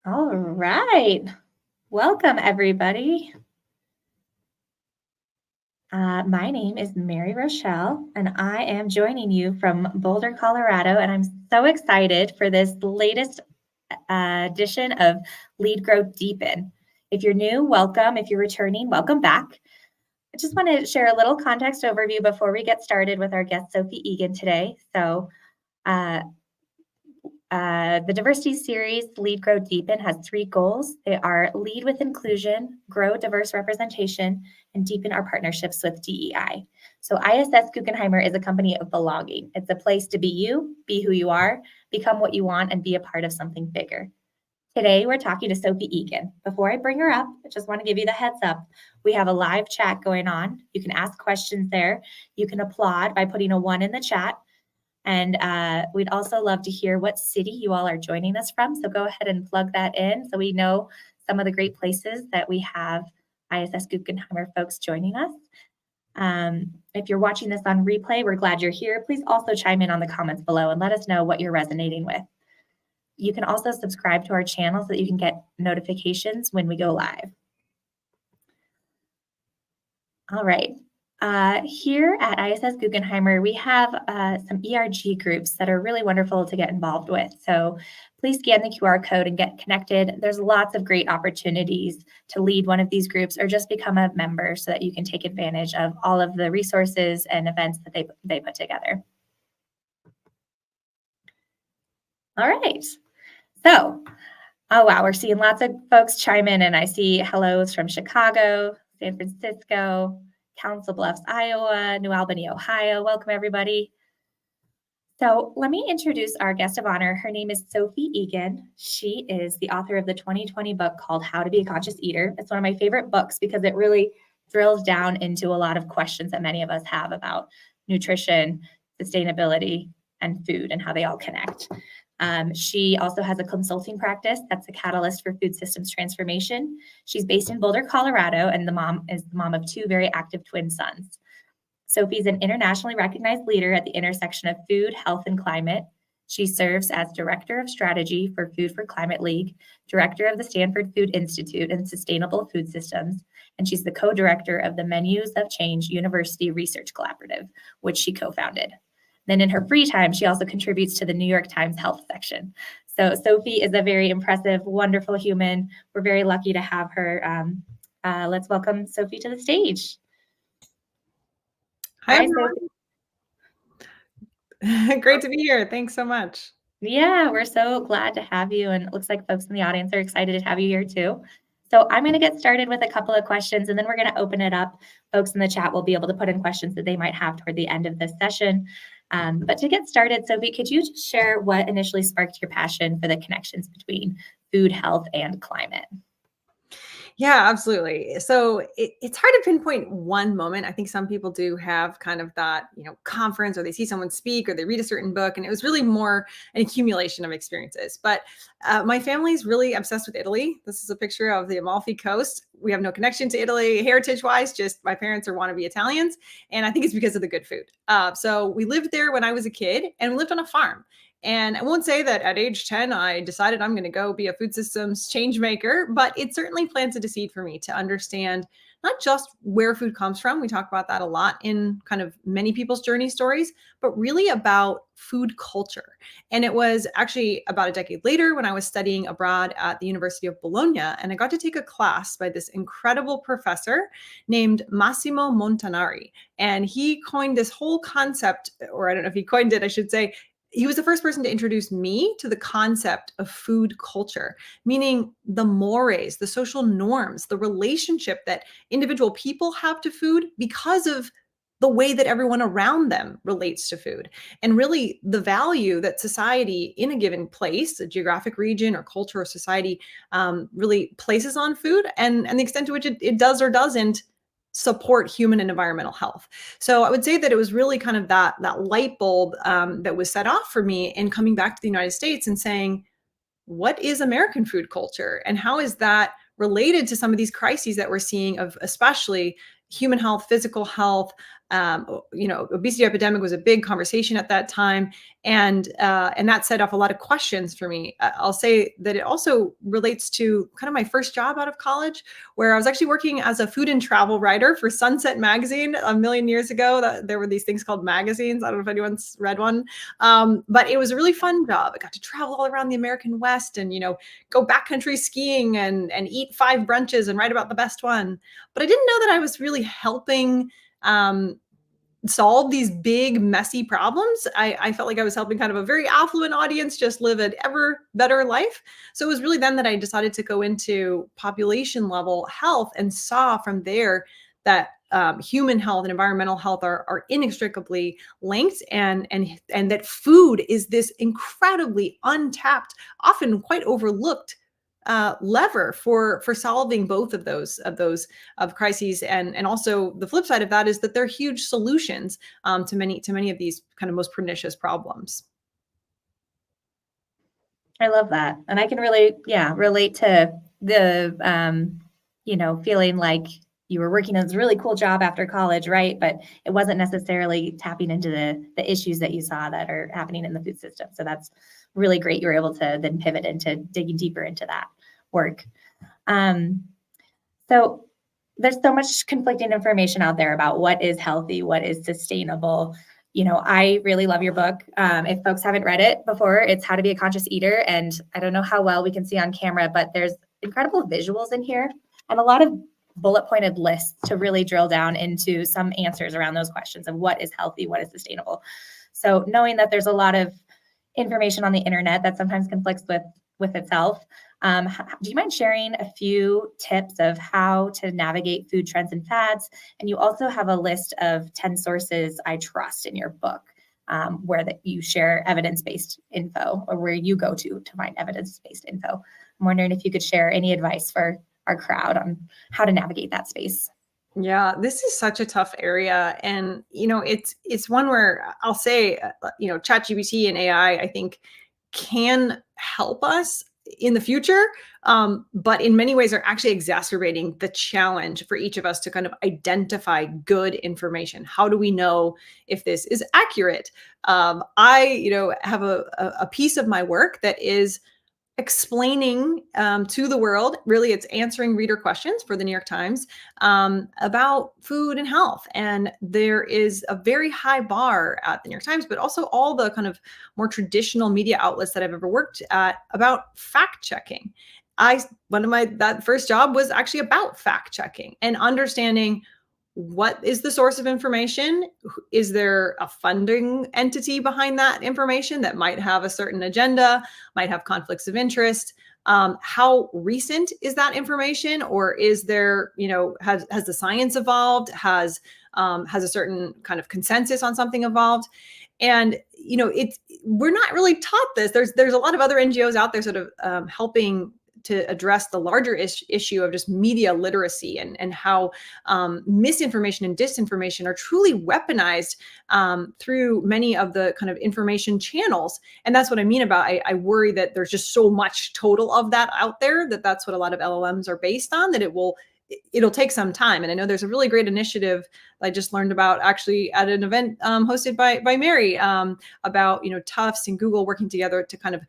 All right. Welcome, everybody. My name is Mary Rochelle, and I am joining you from Boulder, Colorado, and I'm so excited for this latest edition of Lead, Grow, Deepen. If you're new, welcome. If you're returning, welcome back. I just want to share a little context overview before we get started with our guest, Sophie Egan, today. So the diversity series, Lead, Grow, Deepen, has 3 goals. They are lead with inclusion, grow diverse representation, and deepen our partnerships with DEI. So ISS Guggenheimer is a company of belonging. It's a place to be you, be who you are, become what you want, and be a part of something bigger. Today, we're talking to Sophie Egan. Before I bring her up, I just want to give you the heads up. We have a live chat going on. You can ask questions there. You can applaud by putting a 1 in the chat. And we'd also love to hear what city you all are joining us from. So go ahead and plug that in so we know some of the great places that we have ISS Guggenheimer folks joining us. If you're watching this on replay, we're glad you're here. Please also chime in on the comments below and let us know what you're resonating with. You can also subscribe to our channel so that you can get notifications when we go live. All right. Here at ISS Guggenheimer, we have some ERG groups that are really wonderful to get involved with. So please scan the QR code and get connected. There's lots of great opportunities to lead one of these groups or just become a member so that you can take advantage of all of the resources and events that they put together. All right. So, oh wow, we're seeing lots of folks chime in, and I see hellos from Chicago, San Francisco, Council Bluffs, Iowa, New Albany, Ohio. Welcome, everybody. So let me introduce our guest of honor. Her name is Sophie Egan. She is the author of the 2020 book called How to Be a Conscious Eater. It's one of my favorite books because it really drills down into a lot of questions that many of us have about nutrition, sustainability, and food and how they all connect. She also has a consulting practice that's a catalyst for food systems transformation. She's based in Boulder, Colorado, and is the mom of 2 very active twin sons. Sophie's an internationally recognized leader at the intersection of food, health, and climate. She serves as Director of Strategy for Food for Climate League, Director of the Stanford Food Institute and Sustainable Food Systems, and she's the co-director of the Menus of Change University Research Collaborative, which she co-founded. Then in her free time, she also contributes to the New York Times Health section. So Sophie is a very impressive, wonderful human. We're very lucky to have her. Let's welcome Sophie to the stage. Hi, Sophie. Great to be here. Thanks so much. Yeah, we're so glad to have you. And it looks like folks in the audience are excited to have you here too. So I'm going to get started with a couple of questions, and then we're going to open it up. Folks in the chat will be able to put in questions that they might have toward the end of this session. But to get started, Sophie, could you just share what initially sparked your passion for the connections between food, health, and climate? Yeah, absolutely. So it's hard to pinpoint one moment. I think some people do have kind of that, conference or they see someone speak or they read a certain book. And it was really more an accumulation of experiences. But my family's really obsessed with Italy. This is a picture of the Amalfi Coast. We have no connection to Italy heritage wise, just my parents are wannabe Italians. And I think it's because of the good food. So we lived there when I was a kid and we lived on a farm. And I won't say that at age 10, I decided I'm going to go be a food systems change maker, but it certainly planted a seed for me to understand not just where food comes from. We talk about that a lot in kind of many people's journey stories, but really about food culture. And it was actually about a decade later when I was studying abroad at the University of Bologna, and I got to take a class by this incredible professor named Massimo Montanari. And he coined this whole concept, or I don't know if he coined it, I should say, he was the first person to introduce me to the concept of food culture, meaning the mores, the social norms, the relationship that individual people have to food because of the way that everyone around them relates to food. And really the value that society in a given place, a geographic region or culture or society, really places on food, and the extent to which it does or doesn't support human and environmental health. So I would say that it was really kind of that light bulb that was set off for me in coming back to the United States and saying, what is American food culture and how is that related to some of these crises that we're seeing of especially human health, physical health. Obesity epidemic was a big conversation at that time, and that set off a lot of questions for me. I'll say that it also relates to kind of my first job out of college, where I was actually working as a food and travel writer for Sunset Magazine a million years ago. There were these things called magazines. I don't know if anyone's read one, but it was a really fun job. I got to travel all around the American West and go backcountry skiing and eat 5 brunches and write about the best one. But I didn't know that I was really helping solve these big, messy problems. I felt like I was helping kind of a very affluent audience just live an ever better life. So it was really then that I decided to go into population level health and saw from there that human health and environmental health are inextricably linked, and that food is this incredibly untapped, often quite overlooked lever for solving both of those of crises, and also the flip side of that is that they're huge solutions to many of these kind of most pernicious problems. I love that. And I can really, relate to the, feeling like you were working as a really cool job after college, right? But it wasn't necessarily tapping into the issues that you saw that are happening in the food system. So that's really great. You were able to then pivot into digging deeper into that work. So there's so much conflicting information out there about what is healthy, what is sustainable. I really love your book. If folks haven't read it before, it's How to Be a Conscious Eater. And I don't know how well we can see on camera, but there's incredible visuals in here and a lot of bullet pointed lists to really drill down into some answers around those questions of what is healthy, what is sustainable. So knowing that there's a lot of information on the internet that sometimes conflicts with itself, do you mind sharing a few tips of how to navigate food trends and fads? And you also have a list of 10 sources I trust in your book, where that you share evidence-based info, or where you go to find evidence-based info. I'm wondering if you could share any advice for our crowd on how to navigate that space. Yeah, this is such a tough area, and it's one where I'll say, ChatGPT and AI, I think, can help us in the future, but in many ways are actually exacerbating the challenge for each of us to kind of identify good information. How do we know if this is accurate? I have a piece of my work that is explaining to the world, really it's answering reader questions for the New York Times about food and health. And there is a very high bar at the New York Times, but also all the kind of more traditional media outlets that I've ever worked at about fact checking. That first job was actually about fact checking and understanding what is the source of information. Is there a funding entity behind that information that might have a certain agenda, might have conflicts of interest? How recent is that information? Or is there, has the science evolved? Has has a certain kind of consensus on something evolved. And we're not really taught this. There's a lot of other NGOs out there sort of helping to address the larger issue of just media literacy and how misinformation and disinformation are truly weaponized through many of the kind of information channels. And that's what I mean about I worry that there's just so much total of that out there that's what a lot of LLMs are based on, that it'll take some time. And I know there's a really great initiative I just learned about actually at an event hosted by Mary about Tufts and Google working together to kind of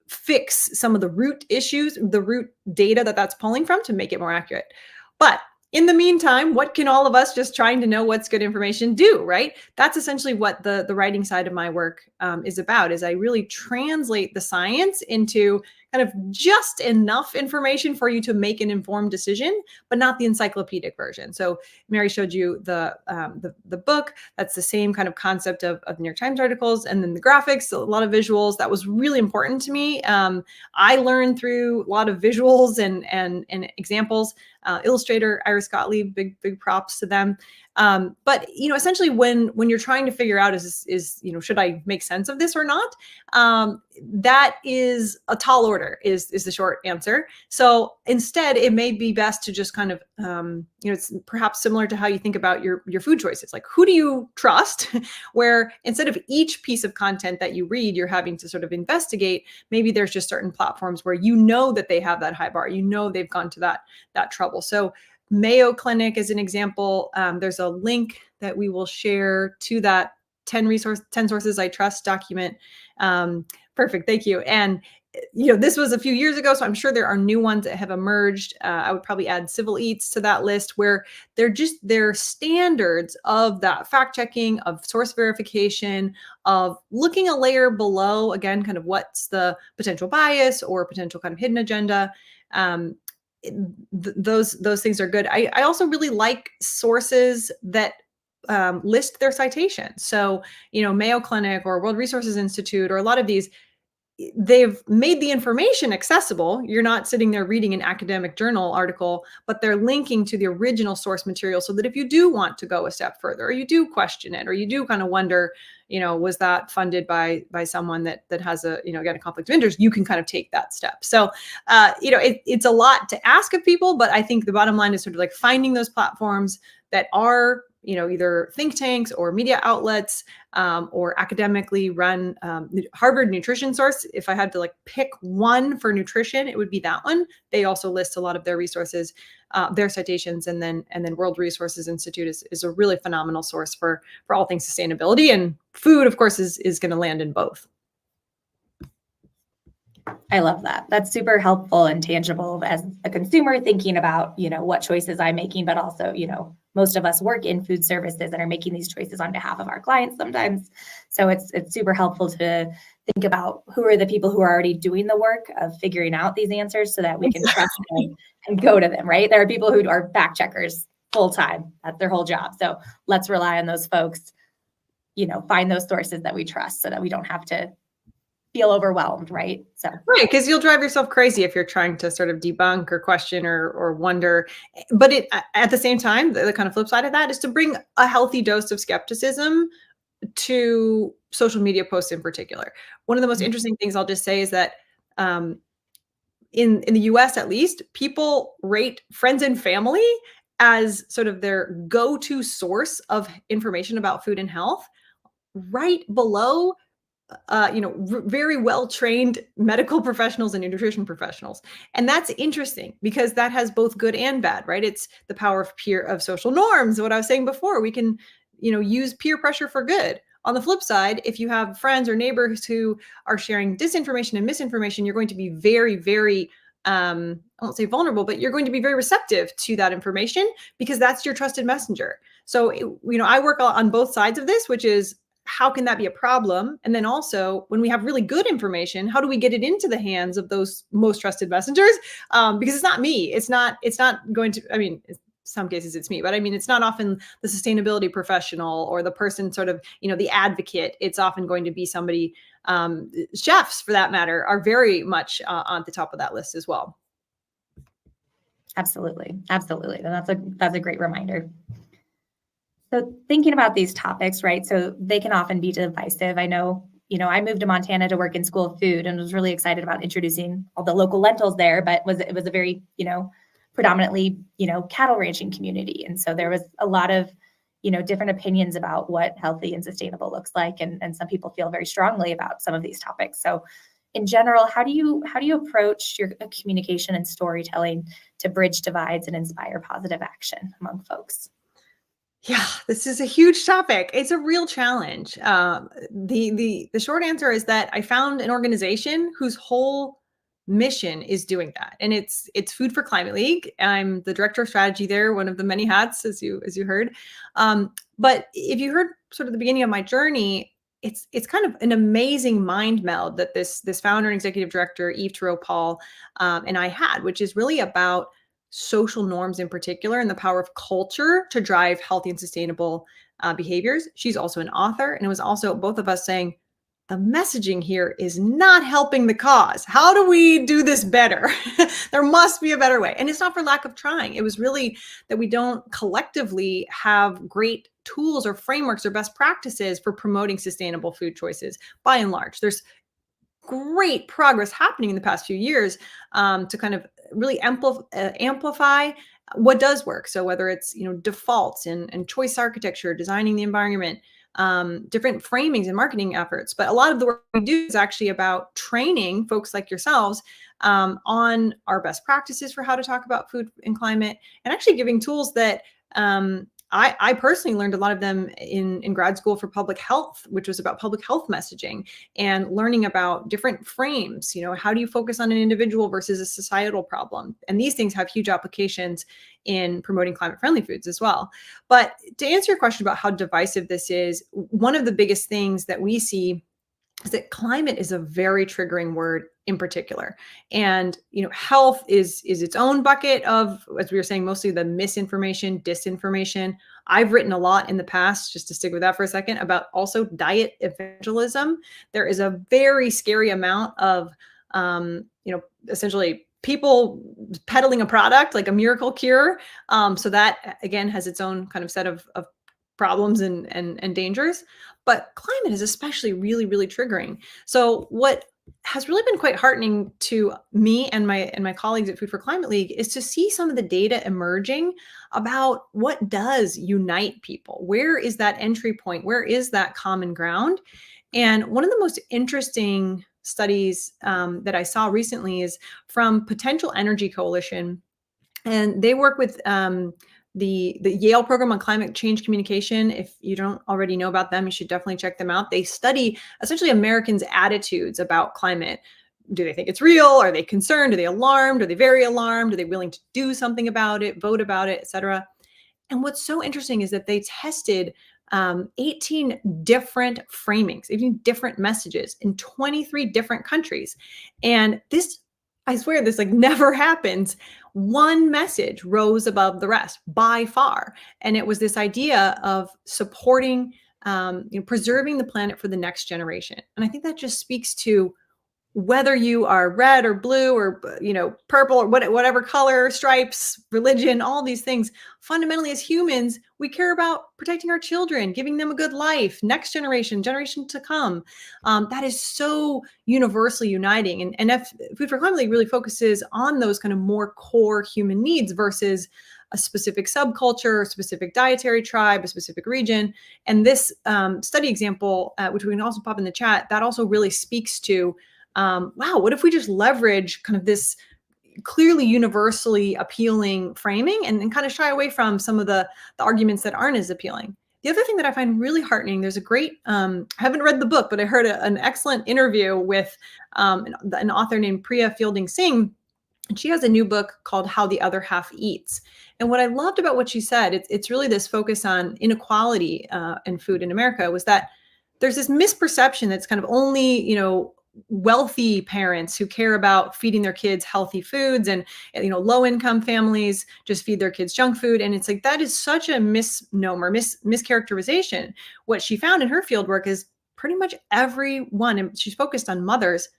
fix some of the root issues, the root data that's pulling from, to make it more accurate. But in the meantime, what can all of us just trying to know what's good information do, right? That's essentially what the writing side of my work is about, is I really translate the science into kind of just enough information for you to make an informed decision, but not the encyclopedic version. So Mary showed you the book. That's the same kind of concept of New York Times articles, and then the graphics, a lot of visuals. That was really important to me. I learned through a lot of visuals and examples. Illustrator, Iris Gottlieb, big props to them. But essentially, when you're trying to figure out is should I make sense of this or not, that is a tall order, is the short answer. So instead, it may be best to just kind of it's perhaps similar to how you think about your food choices. Like, who do you trust? Where instead of each piece of content that you read, you're having to sort of investigate. Maybe there's just certain platforms where that they have that high bar. They've gone to that trouble. So Mayo Clinic is an example. There's a link that we will share to that 10 sources I trust document. Perfect. Thank you. And this was a few years ago, so I'm sure there are new ones that have emerged. I would probably add Civil Eats to that list, where they're standards of that fact checking, of source verification, of looking a layer below, again, kind of what's the potential bias or potential kind of hidden agenda. Those things are good. I also really like sources that list their citations. So, Mayo Clinic or World Resources Institute, or a lot of these, they've made the information accessible. You're not sitting there reading an academic journal article, but they're linking to the original source material, so that if you do want to go a step further, or you do question it, or you do kind of wonder, was that funded by someone that has again, a conflict of interest, you can kind of take that step. So, it's a lot to ask of people, but I think the bottom line is sort of like finding those platforms that are either think tanks or media outlets, or academically run. Harvard Nutrition Source, if I had to pick one for nutrition, it would be that one. They also list a lot of their resources, their citations, and then World Resources Institute is a really phenomenal source for all things sustainability, and food, of course, is going to land in both. I love that. That's super helpful and tangible as a consumer thinking about, what choices I'm making, but also, most of us work in food services and are making these choices on behalf of our clients sometimes. So it's super helpful to think about who are the people who are already doing the work of figuring out these answers, so that we can trust them and go to them, right? There are people who are fact checkers full time. That's their whole job. So let's rely on those folks, find those sources that we trust, so that we don't have to feel overwhelmed, right? So right, because you'll drive yourself crazy if you're trying to sort of debunk or question or wonder. But at the same time, the kind of flip side of that is to bring a healthy dose of skepticism to social media posts in particular. One of the most interesting things I'll just say is that in the US, at least, people rate friends and family as sort of their go-to source of information about food and health, right below very well-trained medical professionals and nutrition professionals. And that's interesting, because that has both good and bad, right? It's the power of social norms. What I was saying before, we can, use peer pressure for good. On the flip side, if you have friends or neighbors who are sharing disinformation and misinformation, you're going to be very, very, I won't say vulnerable, but you're going to be very receptive to that information, because that's your trusted messenger. So, I work on both sides of this, which is, how can that be a problem? And then also, when we have really good information, how do we get it into the hands of those most trusted messengers? Because it's not me. It's not going to, in some cases it's me, but it's not often the sustainability professional or the person sort of, the advocate. It's often going to be somebody, chefs for that matter, are very much on the top of that list as well. Absolutely. And that's a great reminder. So thinking about these topics, right? So they can often be divisive. I know, I moved to Montana to work in school of food and was really excited about introducing all the local lentils there, but it was a very, predominantly, cattle ranching community. And so there was a lot of, different opinions about what healthy and sustainable looks like. And some people feel very strongly about some of these topics. So in general, how do you approach your communication and storytelling to bridge divides and inspire positive action among folks? Yeah, this is a huge topic. It's a real challenge. The short answer is that I found an organization whose whole mission is doing that, and it's Food for Climate League. I'm the director of strategy there, one of the many hats, as you heard. But if you heard sort of the beginning of my journey, it's kind of an amazing mind meld that this founder and executive director Eve Thoreau Paul and I had, which is really about social norms in particular and the power of culture to drive healthy and sustainable behaviors. She's also an author, and it was also both of us saying, the messaging here is not helping the cause. How do we do this better? There must be a better way. And it's not for lack of trying. It was really that we don't collectively have great tools or frameworks or best practices for promoting sustainable food choices by and large. There's great progress happening in the past few years to kind of really amplify what does work. So whether it's defaults and choice architecture, designing the environment, different framings and marketing efforts, but a lot of the work we do is actually about training folks like yourselves on our best practices for how to talk about food and climate, and actually giving tools that I personally learned a lot of them in grad school for public health, which was about public health messaging and learning about different frames. How do you focus on an individual versus a societal problem? And these things have huge applications in promoting climate friendly foods as well. But to answer your question about how divisive this is, one of the biggest things that we see is that climate is a very triggering word in particular. And, health is its own bucket of, as we were saying, mostly the misinformation, disinformation. I've written a lot in the past, just to stick with that for a second, about also diet evangelism. There is a very scary amount of, essentially people peddling a product like a miracle cure. So that again has its own kind of set of problems and dangers. But climate is especially really, really triggering. So what has really been quite heartening to me and my colleagues at Food for Climate League is to see some of the data emerging about what does unite people. Where is that entry point? Where is that common ground? And one of the most interesting studies that I saw recently is from Potential Energy Coalition, and they work with the Yale program on climate change communication. If you don't already know about them, you should definitely check them out. They study essentially Americans' attitudes about climate. Do they think it's real? Are they concerned? Are they alarmed? Are they very alarmed? Are they willing to do something about it, vote about it, et cetera? And what's so interesting is that they tested 18 different framings, 18 different messages in 23 different countries. And this, I swear, this like never happens. One message rose above the rest by far. And it was this idea of supporting, preserving the planet for the next generation. And I think that just speaks to whether you are red or blue or purple or whatever color, stripes, religion, all these things. Fundamentally, as humans, we care about protecting our children, giving them a good life, next generation to come. That is so universally uniting. And if Food for Climate League really focuses on those kind of more core human needs versus a specific subculture, a specific dietary tribe, a specific region. And this study example, which we can also pop in the chat, that also really speaks to wow, what if we just leverage kind of this clearly universally appealing framing and kind of shy away from some of the arguments that aren't as appealing? The other thing that I find really heartening, there's a great, I haven't read the book, but I heard an excellent interview with an author named Priya Fielding Singh. And she has a new book called How the Other Half Eats. And what I loved about what she said, it's really this focus on inequality in food in America, was that there's this misperception that's kind of only, wealthy parents who care about feeding their kids healthy foods, and low income families just feed their kids junk food. And it's like, that is such a misnomer, mischaracterization. What she found in her field work is pretty much everyone, and she's focused on mothers,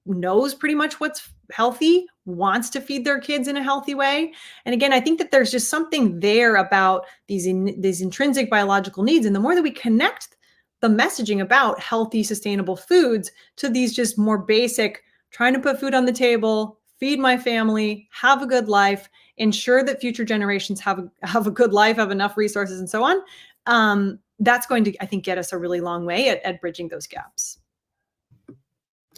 knows pretty much what's healthy, wants to feed their kids in a healthy way. And again, I think that there's just something there about these intrinsic biological needs. And the more that we connect the messaging about healthy, sustainable foods to these just more basic, trying to put food on the table, feed my family, have a good life, ensure that future generations have a good life, have enough resources, and so on. That's going to, I think, get us a really long way at bridging those gaps.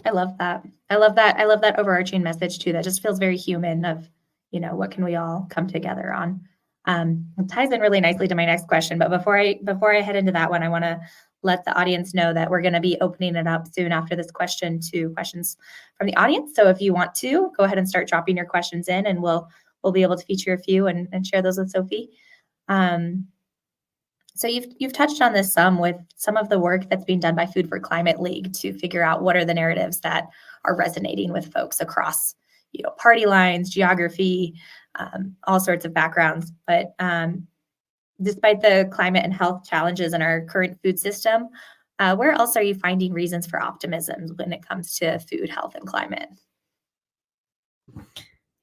I love that. I love that. I love that overarching message too. That just feels very human of, what can we all come together on? It ties in really nicely to my next question. But before I head into that one, I want to let the audience know that we're going to be opening it up soon after this question to questions from the audience. So if you want to, go ahead and start dropping your questions in, and we'll be able to feature a few and share those with Sophie. So you've touched on this some with some of the work that's being done by Food for Climate League to figure out what are the narratives that are resonating with folks across, party lines, geography, all sorts of backgrounds. But despite the climate and health challenges in our current food system, where else are you finding reasons for optimism when it comes to food, health, and climate?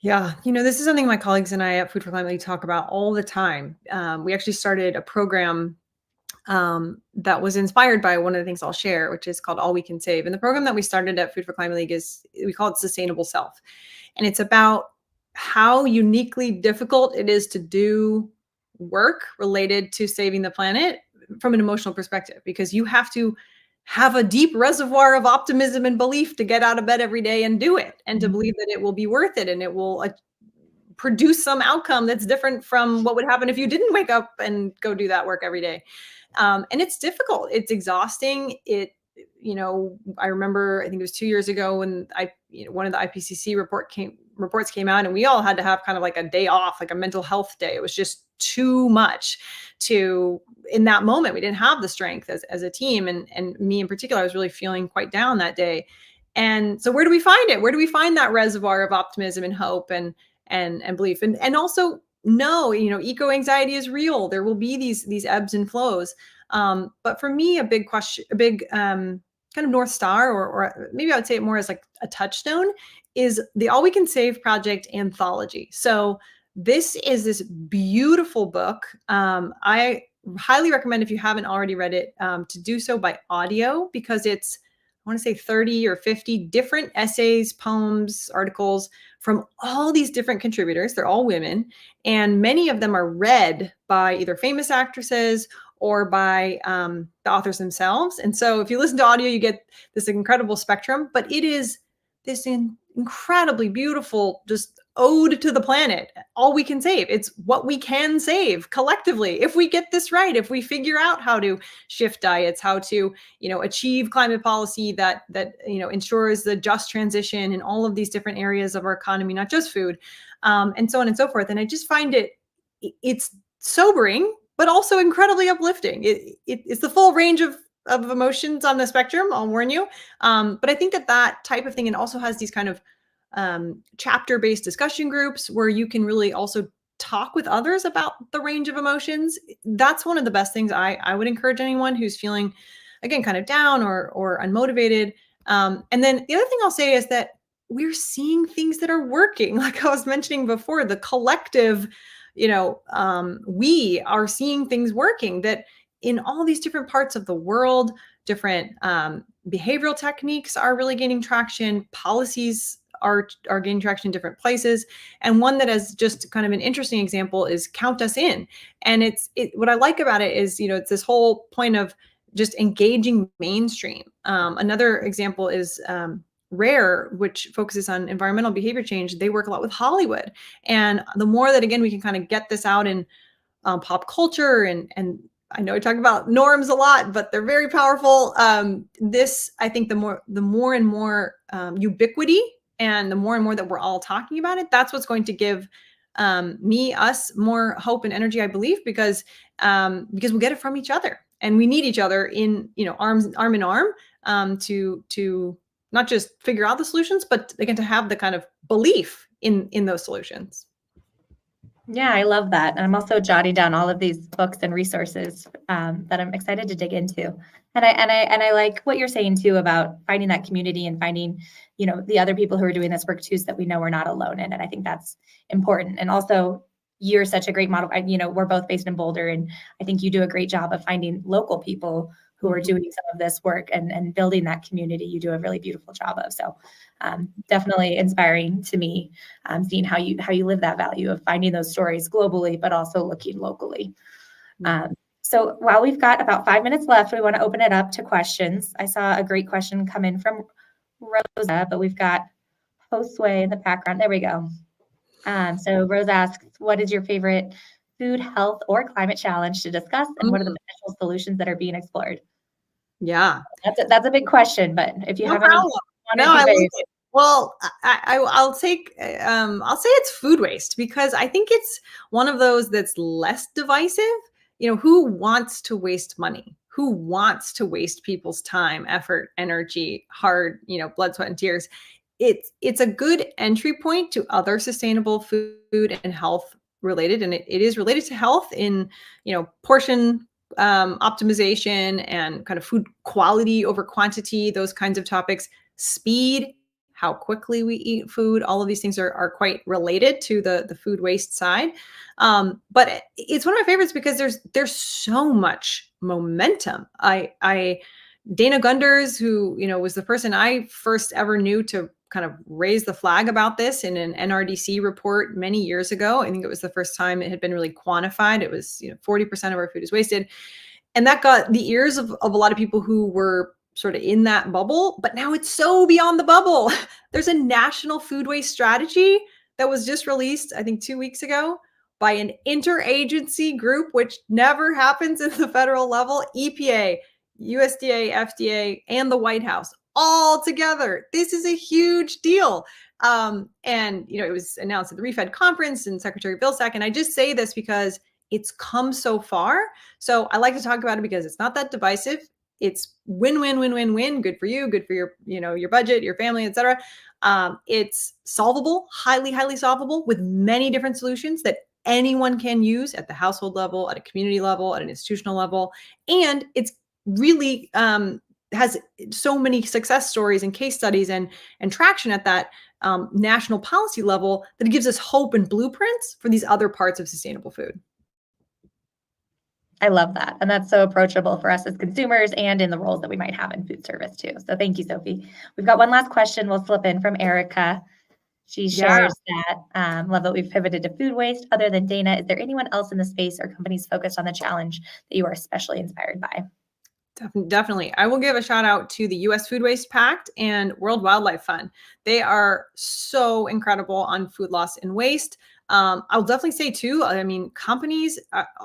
Yeah, this is something my colleagues and I at Food for Climate League talk about all the time. We actually started a program that was inspired by one of the things I'll share, which is called All We Can Save. And the program that we started at Food for Climate League we call it Sustainable Self. And it's about how uniquely difficult it is to do work related to saving the planet from an emotional perspective, because you have to have a deep reservoir of optimism and belief to get out of bed every day and do it, and to believe that it will be worth it and it will produce some outcome that's different from what would happen if you didn't wake up and go do that work every day. And it's difficult. It's exhausting. I remember, I think it was 2 years ago when one of the IPCC reports came out, and we all had to have kind of like a day off, like a mental health day. It was just too much in that moment. We didn't have the strength as a team. And me in particular, I was really feeling quite down that day. And so where do we find it? Where do we find that reservoir of optimism and hope and belief? And also eco anxiety is real. There will be these ebbs and flows. But for me, a big kind of North Star, or maybe I would say it more as like a touchstone, is the All We Can Save Project anthology. So this is this beautiful book. I highly recommend, if you haven't already read it, to do so by audio, because it's, I want to say 30 or 50 different essays, poems, articles from all these different contributors. They're all women, and many of them are read by either famous actresses or by the authors themselves. And so if you listen to audio, you get this incredible spectrum, but it is this incredibly beautiful, just ode to the planet. All we can save. It's what we can save collectively if we get this right, if we figure out how to shift diets, how to achieve climate policy that ensures the just transition in all of these different areas of our economy, not just food, and so on and so forth. And I just find it's sobering, but also incredibly uplifting. It's the full range of emotions on the spectrum, I'll warn you. But I think that type of thing, and also has these kind of chapter-based discussion groups where you can really also talk with others about the range of emotions. That's one of the best things I would encourage anyone who's feeling, again, kind of down or unmotivated. And then the other thing I'll say is that we're seeing things that are working. Like I was mentioning before, the collective, we are seeing things working, that in all these different parts of the world, different behavioral techniques are really gaining traction. Policies are gaining traction in different places. And one that is just kind of an interesting example is Count Us In. And what I like about it is, it's this whole point of just engaging mainstream. Another example is Rare, which focuses on environmental behavior change. They work a lot with Hollywood. And the more that, again, we can kind of get this out in pop culture, and I know I talk about norms a lot, but they're very powerful. This, I think, the more and more ubiquity, and the more and more that we're all talking about it, that's what's going to give us more hope and energy, I believe, because we'll get it from each other, and we need each other in arm in arm to not just figure out the solutions, but again to have the kind of belief in those solutions. Yeah, I love that. And I'm also jotting down all of these books and resources that I'm excited to dig into. And I like what you're saying too about finding that community and finding the other people who are doing this work too, so that we know we're not alone in it. I think that's important. And also, you're such a great model. We're both based in Boulder, and I think you do a great job of finding local people who are doing some of this work and building that community. You do a really beautiful job of. So definitely inspiring to me, seeing how you live that value of finding those stories globally, but also looking locally. So while we've got about 5 minutes left, we want to open it up to questions. I saw a great question come in from Rosa, but we've got Josue in the background. There we go. So Rose asks, what is your favorite food, health, or climate challenge to discuss, and what are the potential solutions that are being explored? Yeah. That's a big question, but if you No have any, problem. No, I like it. Well, I'll say it's food waste, because I think it's one of those that's less divisive. Who wants to waste money? Who wants to waste people's time, effort, energy, hard, blood, sweat, and tears? It's a good entry point to other sustainable food and health related, and it is related to health in portion optimization and kind of food quality over quantity, those kinds of topics, speed, how quickly we eat food, all of these things are quite related to the food waste side. But it's one of my favorites because there's so much momentum. Dana Gunders, who was the person I first ever knew to kind of raise the flag about this in an NRDC report many years ago. I think it was the first time it had been really quantified. It was 40% of our food is wasted, and that got the ears of a lot of people who were sort of in that bubble. But now it's so beyond the bubble. There's a national food waste strategy that was just released, I think 2 weeks ago, by an interagency group, which never happens at the federal level. EPA, USDA, FDA, and the White House all together. This is a huge deal. And it was announced at the ReFed conference and Secretary Vilsack. And I just say this because it's come so far. So I like to talk about it because it's not that divisive. It's win, win, win, win, win. Good for you, good for your, your budget, your family, etc. It's solvable, highly, highly solvable, with many different solutions that anyone can use at the household level, at a community level, at an institutional level. And it's really has so many success stories and case studies and traction at that national policy level that it gives us hope and blueprints for these other parts of sustainable food. I love that. And that's so approachable for us as consumers and in the roles that we might have in food service too. So thank you, Sophie. We've got one last question we'll slip in from Erica. She shares that, love that we've pivoted to food waste. Other than Dana, is there anyone else in the space or companies focused on the challenge that you are especially inspired by? Definitely. I will give a shout out to the U.S. Food Waste Pact and World Wildlife Fund. They are so incredible on food loss and waste. I'll definitely say too, companies,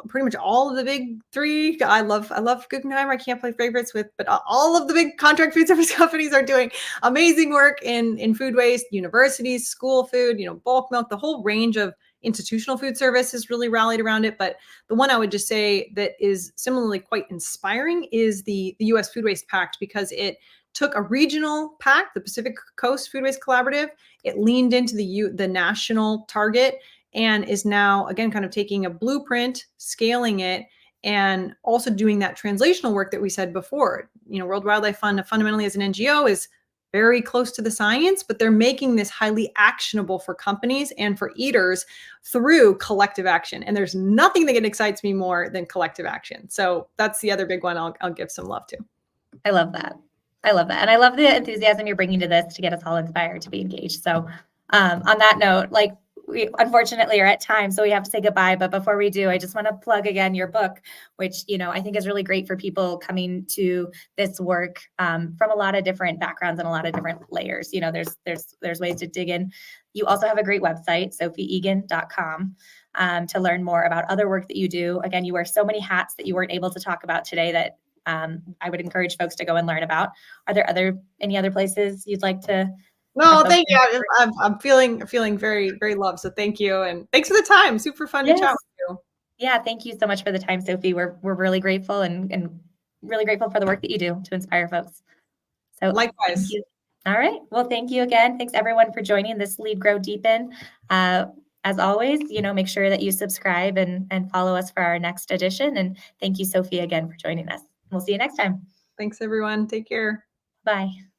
pretty much all of the big three, I love Guggenheim. I can't play favorites with, but all of the big contract food service companies are doing amazing work in food waste. Universities, school food, bulk milk, the whole range of institutional food service has really rallied around it. But the one I would just say that is similarly quite inspiring is the U.S. Food Waste Pact, because it took a regional pact, the Pacific Coast Food Waste Collaborative. It leaned into the national target and is now, again, kind of taking a blueprint, scaling it, and also doing that translational work that we said before. World Wildlife Fund fundamentally as an NGO is very close to the science, but they're making this highly actionable for companies and for eaters through collective action. And there's nothing that excites me more than collective action. So that's the other big one I'll give some love to. I love that. And I love the enthusiasm you're bringing to this to get us all inspired to be engaged. So on that note, we unfortunately are at time, so we have to say goodbye. But before we do, I just want to plug again your book, which, I think is really great for people coming to this work from a lot of different backgrounds and a lot of different layers. There's ways to dig in. You also have a great website, sophieegan.com, to learn more about other work that you do. Again, you wear so many hats that you weren't able to talk about today that I would encourage folks to go and learn about. Are there any other places you'd like to? No, thank you. I'm feeling very, very loved. So thank you. And thanks for the time. Super fun to chat with you. Yeah. Thank you so much for the time, Sophie. We're really grateful and really grateful for the work that you do to inspire folks. So likewise. All right. Well, thank you again. Thanks everyone for joining this Lead, Grow, Deepen. As always, make sure that you subscribe and follow us for our next edition. And thank you, Sophie, again for joining us. We'll see you next time. Thanks, everyone. Take care. Bye.